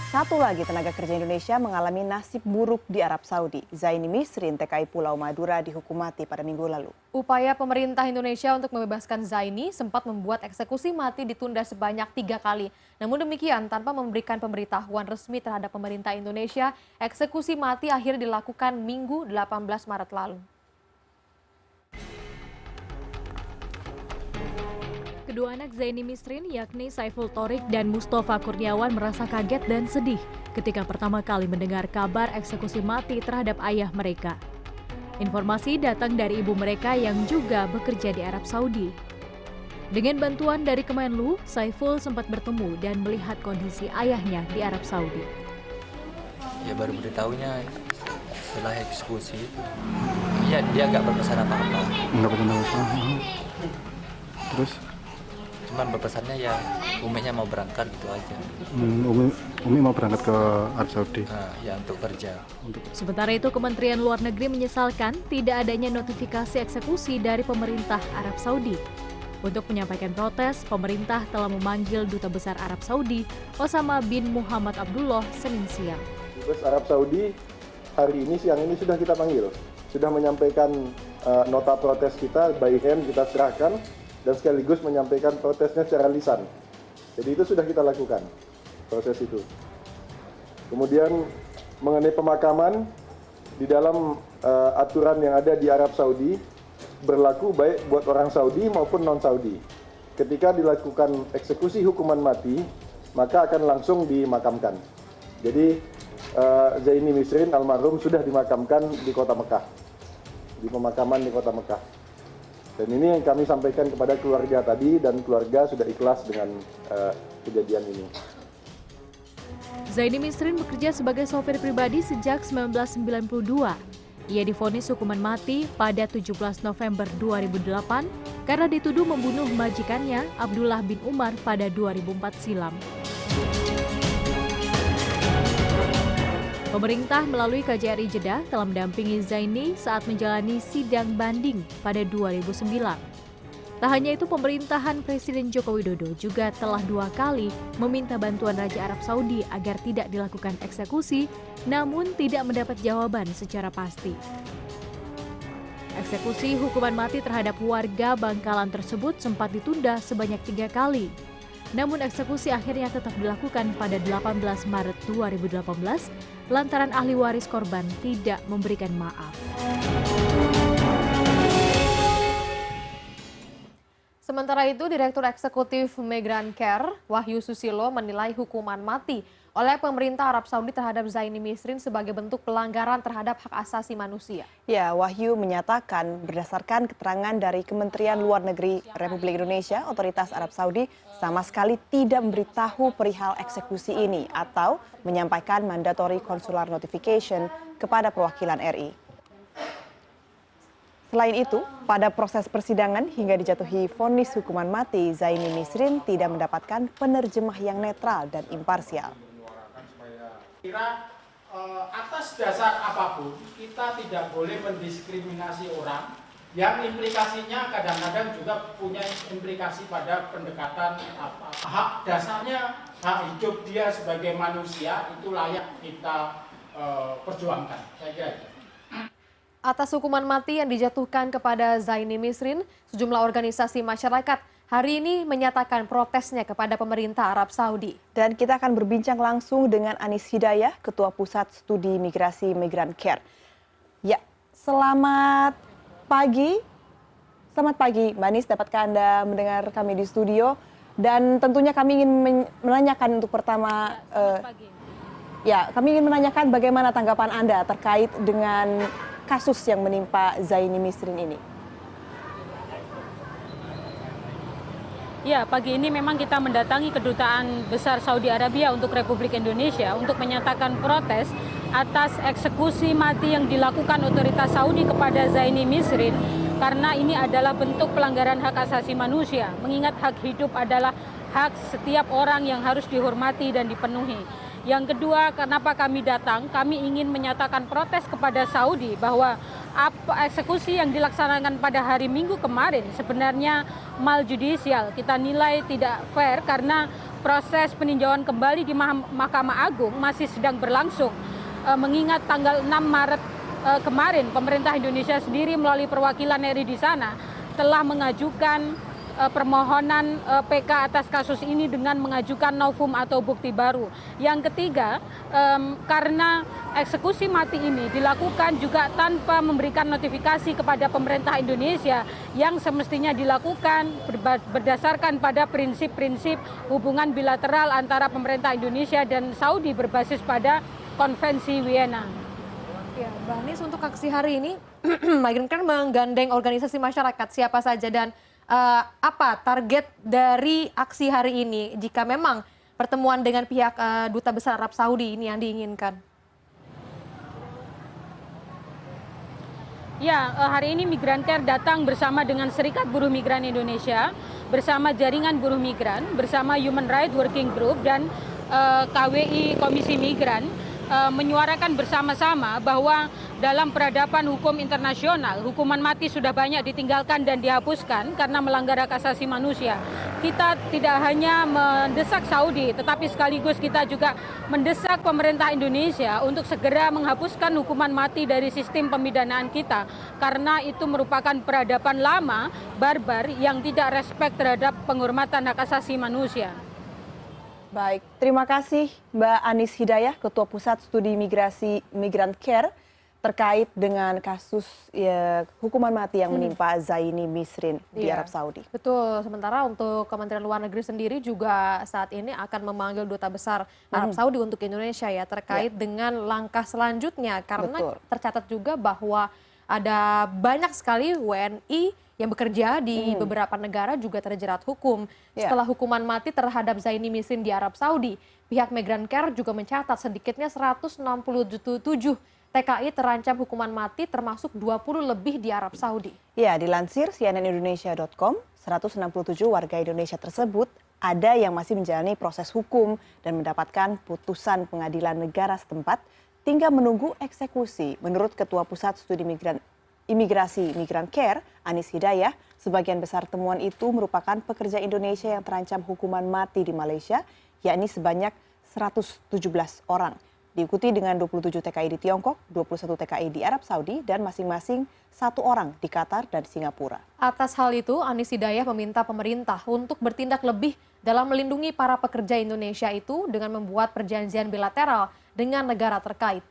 Satu lagi tenaga kerja Indonesia mengalami nasib buruk di Arab Saudi. Zaini Misrin, TKI Pulau Madura, dihukum mati pada minggu lalu. Upaya pemerintah Indonesia untuk membebaskan Zaini sempat membuat eksekusi mati ditunda sebanyak 3 kali. Namun demikian, tanpa memberikan pemberitahuan resmi terhadap pemerintah Indonesia, eksekusi mati akhirnya dilakukan Minggu 18 Maret lalu. Kedua anak Zaini Misrin, yakni Saiful Thorik dan Mustafa Kurniawan, merasa kaget dan sedih ketika pertama kali mendengar kabar eksekusi mati terhadap ayah mereka. Informasi datang dari ibu mereka yang juga bekerja di Arab Saudi. Dengan bantuan dari Kemenlu, Saiful sempat bertemu dan melihat kondisi ayahnya di Arab Saudi. Ya baru beritahunya setelah eksekusi itu. Iya, dia nggak berpesan apa-apa. Nggak berpesan apa-apa. Terus? Cuman berpesannya ya Uminya mau berangkat gitu aja. Umi mau berangkat ke Arab Saudi? Ya untuk kerja. Sementara itu Kementerian Luar Negeri menyesalkan tidak adanya notifikasi eksekusi dari pemerintah Arab Saudi. Untuk menyampaikan protes, pemerintah telah memanggil Duta Besar Arab Saudi, Osama bin Muhammad Abdullah, Senin siang. Dubes Arab Saudi hari ini, siang ini sudah kita panggil. Sudah menyampaikan nota protes kita, by hand kita serahkan, dan sekaligus menyampaikan protesnya secara lisan. Jadi itu sudah kita lakukan, proses itu. Kemudian mengenai pemakaman, di dalam aturan yang ada di Arab Saudi, berlaku baik buat orang Saudi maupun non-Saudi. Ketika dilakukan eksekusi hukuman mati, maka akan langsung dimakamkan. Jadi Zaini Misrin almarhum sudah dimakamkan di kota Mekah, di pemakaman di kota Mekah. Dan ini yang kami sampaikan kepada keluarga tadi, dan keluarga sudah ikhlas dengan kejadian ini. Zaini Misrin bekerja sebagai sopir pribadi sejak 1992. Ia divonis hukuman mati pada 17 November 2008 karena dituduh membunuh majikannya Abdullah bin Umar pada 2004 silam. Pemerintah melalui KJRI Jeddah telah mendampingi Zaini saat menjalani sidang banding pada 2009. Tak hanya itu, pemerintahan Presiden Joko Widodo juga telah 2 kali meminta bantuan Raja Arab Saudi agar tidak dilakukan eksekusi, namun tidak mendapat jawaban secara pasti. Eksekusi hukuman mati terhadap warga Bangkalan tersebut sempat ditunda sebanyak 3 kali. Namun eksekusi akhirnya tetap dilakukan pada 18 Maret 2018 lantaran ahli waris korban tidak memberikan maaf. Sementara itu, Direktur Eksekutif Migran Care, Wahyu Susilo, menilai hukuman mati oleh pemerintah Arab Saudi terhadap Zaini Misrin sebagai bentuk pelanggaran terhadap hak asasi manusia. Ya, Wahyu menyatakan berdasarkan keterangan dari Kementerian Luar Negeri Republik Indonesia, otoritas Arab Saudi sama sekali tidak memberitahu perihal eksekusi ini atau menyampaikan mandatory consular notification kepada perwakilan RI. Selain itu, pada proses persidangan hingga dijatuhi vonis hukuman mati, Zaini Misrin tidak mendapatkan penerjemah yang netral dan imparsial. Kira atas dasar apapun kita tidak boleh mendiskriminasi orang yang implikasinya kadang-kadang juga punya implikasi pada pendekatan hak dasarnya, hak hidup dia sebagai manusia itu layak kita perjuangkan. Saya kira itu. Atas hukuman mati yang dijatuhkan kepada Zaini Misrin, sejumlah organisasi masyarakat hari ini menyatakan protesnya kepada pemerintah Arab Saudi. Dan kita akan berbincang langsung dengan Anis Hidayah, Ketua Pusat Studi Migrasi Migran Care. Ya, selamat pagi. Selamat pagi, Mbak Anis. Dapatkah Anda mendengar kami di studio? Dan tentunya kami ingin menanyakan untuk pertama, kami ingin menanyakan bagaimana tanggapan Anda terkait dengan kasus yang menimpa Zaini Misrin ini. Ya, pagi ini memang kita mendatangi Kedutaan Besar Saudi Arabia untuk Republik Indonesia untuk menyatakan protes atas eksekusi mati yang dilakukan otoritas Saudi kepada Zaini Misrin karena ini adalah bentuk pelanggaran hak asasi manusia. Mengingat hak hidup adalah hak setiap orang yang harus dihormati dan dipenuhi. Yang kedua, kenapa kami datang? Kami ingin menyatakan protes kepada Saudi bahwa eksekusi yang dilaksanakan pada hari Minggu kemarin sebenarnya maljudisial. Kita nilai tidak fair karena proses peninjauan kembali di Mahkamah Agung masih sedang berlangsung. Mengingat tanggal 6 Maret kemarin pemerintah Indonesia sendiri melalui perwakilan RI di sana telah mengajukan permohonan PK atas kasus ini dengan mengajukan novum atau bukti baru. Yang ketiga, karena eksekusi mati ini dilakukan juga tanpa memberikan notifikasi kepada pemerintah Indonesia yang semestinya dilakukan berdasarkan pada prinsip-prinsip hubungan bilateral antara pemerintah Indonesia dan Saudi berbasis pada Konvensi Wiyena. Ya, Mbak Anies, untuk aksi hari ini Migrant Care menggandeng organisasi masyarakat siapa saja dan apa target dari aksi hari ini jika memang pertemuan dengan pihak Duta Besar Arab Saudi ini yang diinginkan? Ya, hari ini Migrant Care datang bersama dengan Serikat Buruh Migran Indonesia, bersama Jaringan Buruh Migran, bersama Human Rights Working Group dan KWI Komisi Migran menyuarakan bersama-sama bahwa dalam peradaban hukum internasional, hukuman mati sudah banyak ditinggalkan dan dihapuskan karena melanggar hak asasi manusia. Kita tidak hanya mendesak Saudi, tetapi sekaligus kita juga mendesak pemerintah Indonesia untuk segera menghapuskan hukuman mati dari sistem pemidanaan kita, karena itu merupakan peradaban lama, barbar, yang tidak respek terhadap penghormatan hak asasi manusia. Baik, terima kasih Mbak Anies Hidayah, Ketua Pusat Studi Migrasi Migrant Care, terkait dengan kasus hukuman mati yang menimpa Zaini Misrin di Arab Saudi. Betul, sementara untuk Kementerian Luar Negeri sendiri juga saat ini akan memanggil Duta Besar Arab Saudi untuk Indonesia ya, terkait dengan langkah selanjutnya. Karena tercatat juga bahwa ada banyak sekali WNI yang bekerja di beberapa negara juga terjerat hukum. Setelah hukuman mati terhadap Zaini Misrin di Arab Saudi, pihak Migrant Care juga mencatat sedikitnya 167 TKI terancam hukuman mati, termasuk 20 lebih di Arab Saudi. Ya, dilansir cnnindonesia.com, 167 warga Indonesia tersebut ada yang masih menjalani proses hukum dan mendapatkan putusan pengadilan negara setempat, tinggal menunggu eksekusi. Menurut Ketua Pusat Studi Imigrasi Migrant Care, Anies Hidayah, sebagian besar temuan itu merupakan pekerja Indonesia yang terancam hukuman mati di Malaysia, yakni sebanyak 117 orang. Diikuti dengan 27 TKI di Tiongkok, 21 TKI di Arab Saudi, dan masing-masing 1 orang di Qatar dan Singapura. Atas hal itu, Anies Hidayah meminta pemerintah untuk bertindak lebih dalam melindungi para pekerja Indonesia itu dengan membuat perjanjian bilateral dengan negara terkait.